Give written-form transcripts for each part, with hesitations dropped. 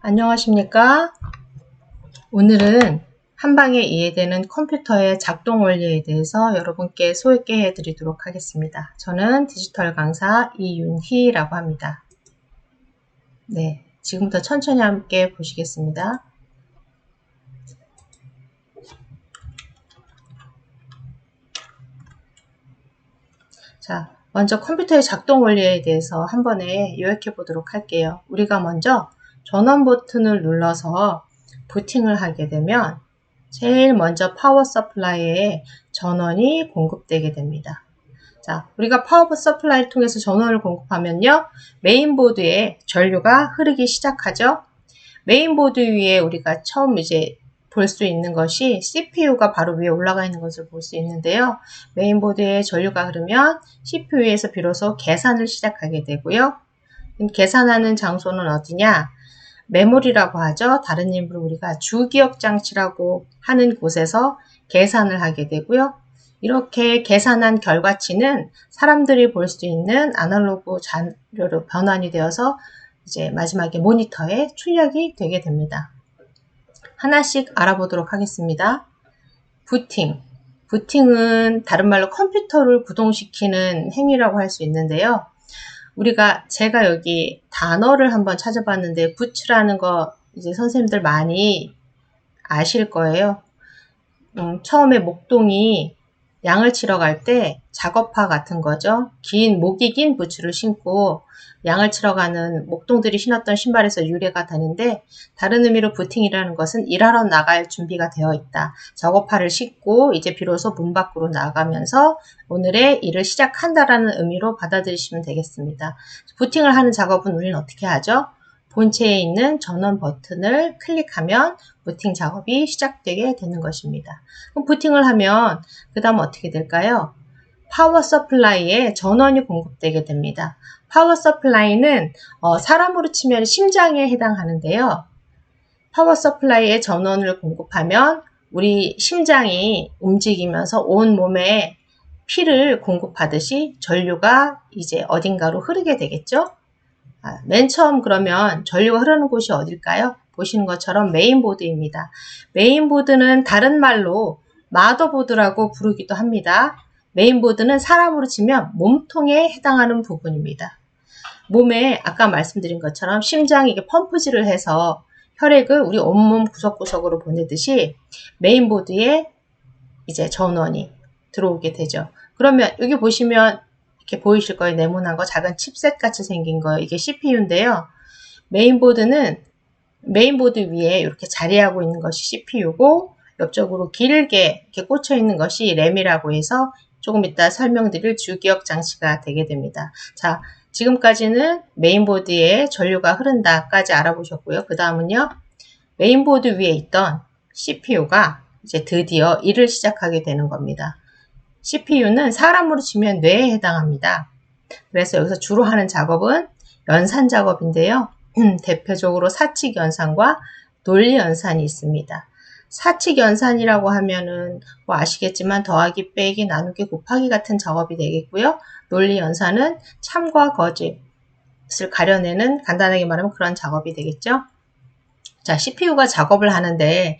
안녕하십니까? 오늘은 한방에 이해되는 컴퓨터의 작동 원리에 대해서 여러분께 소개해 드리도록 하겠습니다. 저는 디지털 강사 이윤희라고 합니다. 네, 지금부터 천천히 함께 보시겠습니다. 자, 먼저 컴퓨터의 작동 원리에 대해서 한 번에 요약해 보도록 할게요. 우리가 먼저 전원 버튼을 눌러서 부팅을 하게 되면 제일 먼저 파워 서플라이에 전원이 공급되게 됩니다. 자, 우리가 파워 서플라이를 통해서 전원을 공급하면요, 메인보드에 전류가 흐르기 시작하죠. 메인보드 위에 우리가 처음 이제 볼 수 있는 것이 CPU가 바로 위에 올라가 있는 것을 볼 수 있는데요. 메인보드에 전류가 흐르면 CPU에서 비로소 계산을 시작하게 되고요. 계산하는 장소는 어디냐? 메모리라고 하죠. 다른 이름으로 우리가 주기억 장치라고 하는 곳에서 계산을 하게 되고요. 이렇게 계산한 결과치는 사람들이 볼 수 있는 아날로그 자료로 변환이 되어서 이제 마지막에 모니터에 출력이 되게 됩니다. 하나씩 알아보도록 하겠습니다. 부팅. 부팅은 다른 말로 컴퓨터를 구동시키는 행위라고 할 수 있는데요. 제가 여기 단어를 한번 찾아봤는데, 부츠라는 거 이제 선생님들 많이 아실 거예요. 처음에 목동이 양을 치러 갈 때 작업화 같은 거죠. 목이 긴 부츠를 신고 양을 치러 가는 목동들이 신었던 신발에서 유래가 되는데, 다른 의미로 부팅이라는 것은 일하러 나갈 준비가 되어 있다. 작업화를 신고 이제 비로소 문 밖으로 나가면서 오늘의 일을 시작한다라는 의미로 받아들이시면 되겠습니다. 부팅을 하는 작업은 우리는 어떻게 하죠? 본체에 있는 전원 버튼을 클릭하면 부팅 작업이 시작되게 되는 것입니다. 그럼 부팅을 하면 그 다음 어떻게 될까요? 파워 서플라이에 전원이 공급되게 됩니다. 파워 서플라이는 사람으로 치면 심장에 해당하는데요. 파워 서플라이에 전원을 공급하면 우리 심장이 움직이면서 온 몸에 피를 공급하듯이 전류가 이제 어딘가로 흐르게 되겠죠? 맨 처음 그러면 전류가 흐르는 곳이 어딜까요? 보시는 것처럼 메인보드입니다. 메인보드는 다른 말로 마더보드라고 부르기도 합니다. 메인보드는 사람으로 치면 몸통에 해당하는 부분입니다. 몸에 아까 말씀드린 것처럼 심장이 이게 펌프질을 해서 혈액을 우리 온몸 구석구석으로 보내듯이 메인보드에 이제 전원이 들어오게 되죠. 그러면 여기 보시면 이렇게 보이실 거예요. 네모난 거, 작은 칩셋 같이 생긴 거, 이게 CPU인데요. 메인보드 위에 이렇게 자리하고 있는 것이 CPU고, 옆쪽으로 길게 이렇게 꽂혀 있는 것이 램이라고 해서 조금 이따 설명드릴 주기억 장치가 되게 됩니다. 자, 지금까지는 메인보드에 전류가 흐른다까지 알아보셨고요. 그 다음은요, 메인보드 위에 있던 CPU가 이제 드디어 일을 시작하게 되는 겁니다. CPU는 사람으로 치면 뇌에 해당합니다. 그래서 여기서 주로 하는 작업은 연산 작업인데요. 대표적으로 사칙 연산과 논리 연산이 있습니다. 사칙 연산이라고 하면은 뭐 아시겠지만 더하기, 빼기, 나누기, 곱하기 같은 작업이 되겠고요. 논리 연산은 참과 거짓을 가려내는, 간단하게 말하면 그런 작업이 되겠죠. 자, CPU가 작업을 하는데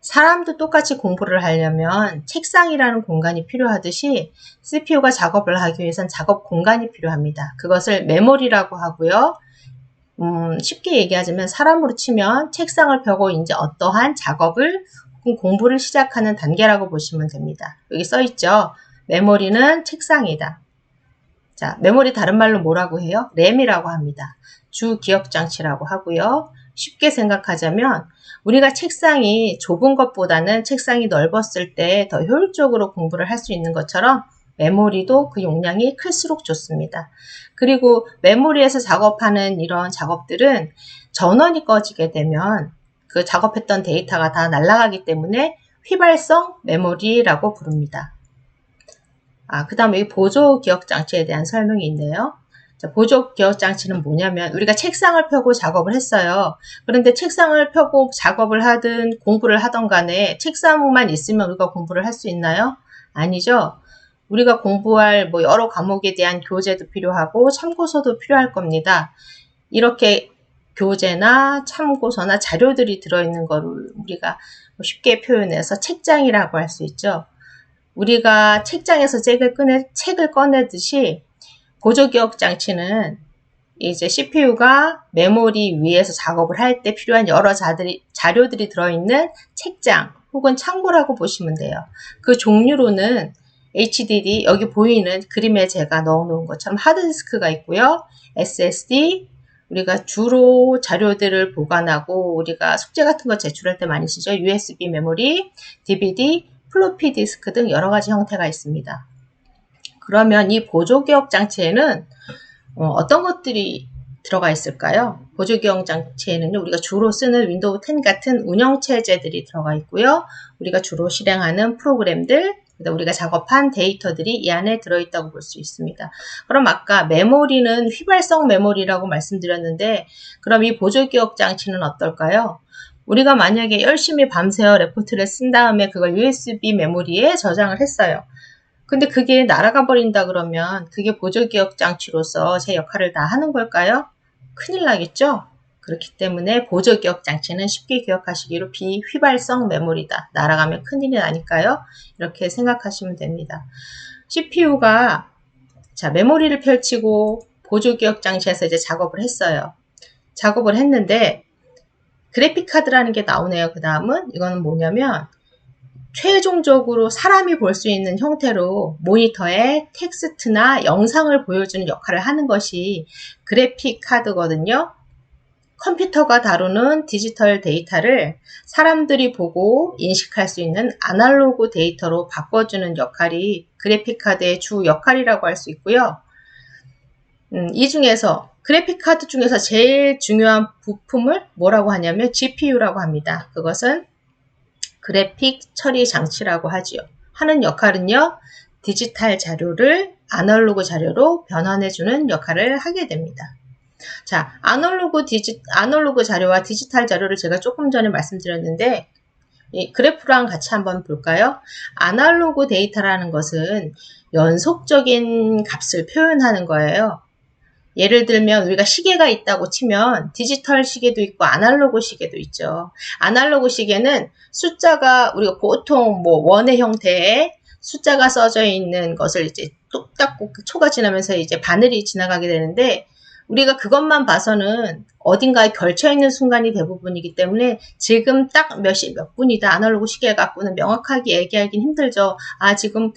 사람도 똑같이 공부를 하려면 책상이라는 공간이 필요하듯이 CPU가 작업을 하기 위해선 작업 공간이 필요합니다. 그것을 메모리라고 하고요. 쉽게 얘기하자면 사람으로 치면 책상을 펴고 이제 어떠한 작업을 혹은 공부를 시작하는 단계라고 보시면 됩니다. 여기 써 있죠. 메모리는 책상이다. 자, 메모리 다른 말로 뭐라고 해요? 램이라고 합니다. 주기억장치라고 하고요. 쉽게 생각하자면 우리가 책상이 좁은 것보다는 책상이 넓었을 때 더 효율적으로 공부를 할 수 있는 것처럼 메모리도 그 용량이 클수록 좋습니다. 그리고 메모리에서 작업하는 이런 작업들은 전원이 꺼지게 되면 그 작업했던 데이터가 다 날아가기 때문에 휘발성 메모리라고 부릅니다. 그 다음에 이 보조기억장치에 대한 설명이 있네요. 자, 보조기억장치는 뭐냐면 우리가 책상을 펴고 작업을 했어요. 그런데 책상을 펴고 작업을 하든 공부를 하던 간에 책상만 있으면 우리가 공부를 할 수 있나요? 아니죠. 우리가 공부할 뭐 여러 과목에 대한 교재도 필요하고 참고서도 필요할 겁니다. 이렇게 교재나 참고서나 자료들이 들어있는 거를 우리가 쉽게 표현해서 책장이라고 할 수 있죠. 우리가 책장에서 책을 꺼내듯이 보조기억 장치는 이제 CPU가 메모리 위에서 작업을 할 때 필요한 여러 자료들이 들어있는 책장 혹은 창고라고 보시면 돼요. 그 종류로는 HDD, 여기 보이는 그림에 제가 넣어놓은 것처럼 하드디스크가 있고요. SSD, 우리가 주로 자료들을 보관하고 우리가 숙제 같은 거 제출할 때 많이 쓰죠. USB 메모리, DVD, 플로피 디스크 등 여러 가지 형태가 있습니다. 그러면 이 보조기억 장치에는 어떤 것들이 들어가 있을까요? 보조기억 장치에는 우리가 주로 쓰는 윈도우 10 같은 운영체제들이 들어가 있고요. 우리가 주로 실행하는 프로그램들, 우리가 작업한 데이터들이 이 안에 들어있다고 볼 수 있습니다. 그럼 아까 메모리는 휘발성 메모리라고 말씀드렸는데, 그럼 이 보조기억 장치는 어떨까요? 우리가 만약에 열심히 밤새워 레포트를 쓴 다음에 그걸 USB 메모리에 저장을 했어요. 근데 그게 날아가 버린다 그러면 그게 보조기억 장치로서 제 역할을 다 하는 걸까요? 큰일 나겠죠? 그렇기 때문에 보조기억 장치는 쉽게 기억하시기로 비휘발성 메모리다. 날아가면 큰일이 나니까요. 이렇게 생각하시면 됩니다. CPU가 메모리를 펼치고 보조기억 장치에서 이제 작업을 했어요. 작업을 했는데 그래픽카드라는 게 나오네요. 그 다음은 이거는 뭐냐면 최종적으로 사람이 볼 수 있는 형태로 모니터에 텍스트나 영상을 보여주는 역할을 하는 것이 그래픽 카드거든요. 컴퓨터가 다루는 디지털 데이터를 사람들이 보고 인식할 수 있는 아날로그 데이터로 바꿔주는 역할이 그래픽 카드의 주 역할이라고 할 수 있고요. 이 중에서 그래픽 카드 중에서 제일 중요한 부품을 뭐라고 하냐면 GPU라고 합니다. 그것은 그래픽 처리 장치라고 하지요. 하는 역할은요, 디지털 자료를 아날로그 자료로 변환해주는 역할을 하게 됩니다. 자, 아날로그 자료와 디지털 자료를 제가 조금 전에 말씀드렸는데, 이 그래프랑 같이 한번 볼까요? 아날로그 데이터라는 것은 연속적인 값을 표현하는 거예요. 예를 들면 우리가 시계가 있다고 치면 디지털 시계도 있고 아날로그 시계도 있죠. 아날로그 시계는 숫자가 우리가 보통 원의 형태의 숫자가 써져 있는 것을 이제 뚝딱 초가 지나면서 이제 바늘이 지나가게 되는데 우리가 그것만 봐서는 어딘가에 걸쳐 있는 순간이 대부분이기 때문에 지금 딱 몇 시 몇 분이다 아날로그 시계 갖고는 명확하게 얘기하기는 힘들죠. 지금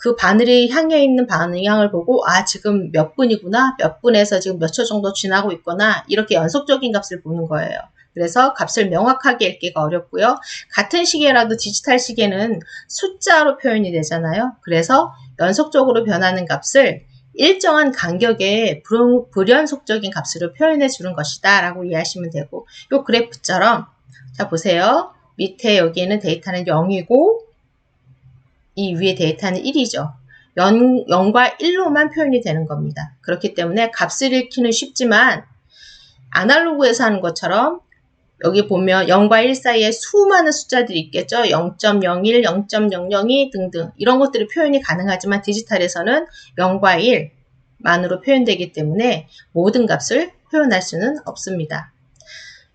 그 바늘이 향해 있는 방향을 보고 지금 몇 분이구나, 몇 분에서 지금 몇 초 정도 지나고 있거나 이렇게 연속적인 값을 보는 거예요. 그래서 값을 명확하게 읽기가 어렵고요. 같은 시계라도 디지털 시계는 숫자로 표현이 되잖아요. 그래서 연속적으로 변하는 값을 일정한 간격의 불연속적인 값으로 표현해 주는 것이다 라고 이해하시면 되고, 이 그래프처럼 자 보세요. 밑에 여기에는 데이터는 0이고 이 위에 데이터는 1이죠. 0과 1로만 표현이 되는 겁니다. 그렇기 때문에 값을 읽기는 쉽지만 아날로그에서 하는 것처럼 여기 보면 0과 1 사이에 수많은 숫자들이 있겠죠. 0.01, 0.002 등등 이런 것들이 표현이 가능하지만 디지털에서는 0과 1만으로 표현되기 때문에 모든 값을 표현할 수는 없습니다.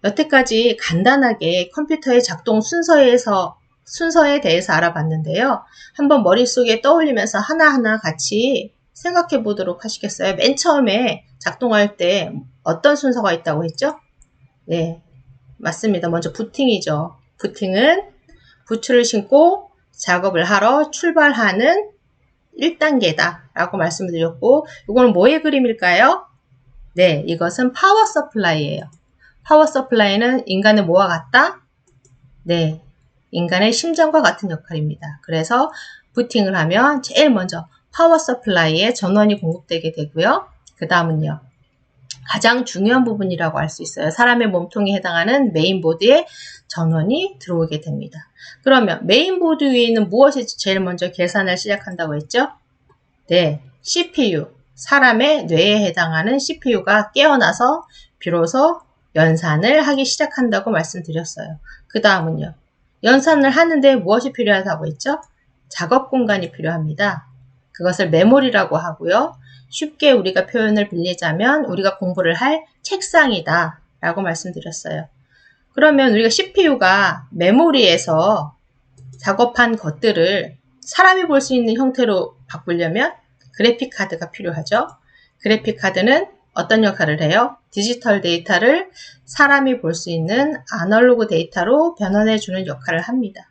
여태까지 간단하게 컴퓨터의 작동 순서에 대해서 알아봤는데요. 한번 머릿속에 떠올리면서 하나하나 같이 생각해 보도록 하시겠어요? 맨 처음에 작동할 때 어떤 순서가 있다고 했죠? 네, 맞습니다. 먼저 부팅이죠. 부팅은 부츠를 신고 작업을 하러 출발하는 1단계다 라고 말씀을 드렸고, 이거는 뭐의 그림일까요? 네, 이것은 파워 서플라이예요. 파워 서플라이는 인간의 뭐와 같다? 네, 인간의 심장과 같은 역할입니다. 그래서 부팅을 하면 제일 먼저 파워 서플라이에 전원이 공급되게 되고요. 그 다음은요. 가장 중요한 부분이라고 할 수 있어요. 사람의 몸통에 해당하는 메인보드에 전원이 들어오게 됩니다. 그러면 메인보드 위에 있는 무엇이 제일 먼저 계산을 시작한다고 했죠? 네, CPU. 사람의 뇌에 해당하는 CPU가 깨어나서 비로소 연산을 하기 시작한다고 말씀드렸어요. 그 다음은요. 연산을 하는데 무엇이 필요하다고 했죠? 작업 공간이 필요합니다. 그것을 메모리라고 하고요. 쉽게 우리가 표현을 빌리자면 우리가 공부를 할 책상이다 라고 말씀드렸어요. 그러면 우리가 CPU가 메모리에서 작업한 것들을 사람이 볼 수 있는 형태로 바꾸려면 그래픽카드가 필요하죠. 그래픽카드는 어떤 역할을 해요? 디지털 데이터를 사람이 볼 수 있는 아날로그 데이터로 변환해주는 역할을 합니다.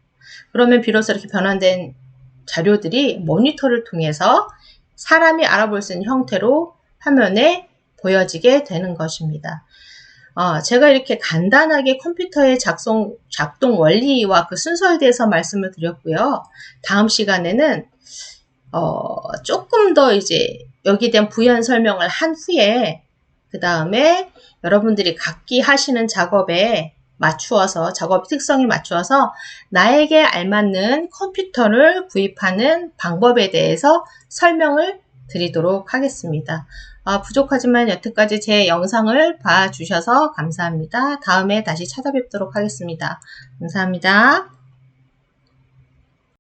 그러면 비로소 이렇게 변환된 자료들이 모니터를 통해서 사람이 알아볼 수 있는 형태로 화면에 보여지게 되는 것입니다. 제가 이렇게 간단하게 컴퓨터의 작동 원리와 그 순서에 대해서 말씀을 드렸고요. 다음 시간에는 조금 더 이제 여기에 대한 부연 설명을 한 후에 그 다음에 여러분들이 각기 하시는 작업에 맞추어서 작업 특성에 맞추어서 나에게 알맞는 컴퓨터를 구입하는 방법에 대해서 설명을 드리도록 하겠습니다. 부족하지만 여태까지 제 영상을 봐주셔서 감사합니다. 다음에 다시 찾아뵙도록 하겠습니다. 감사합니다.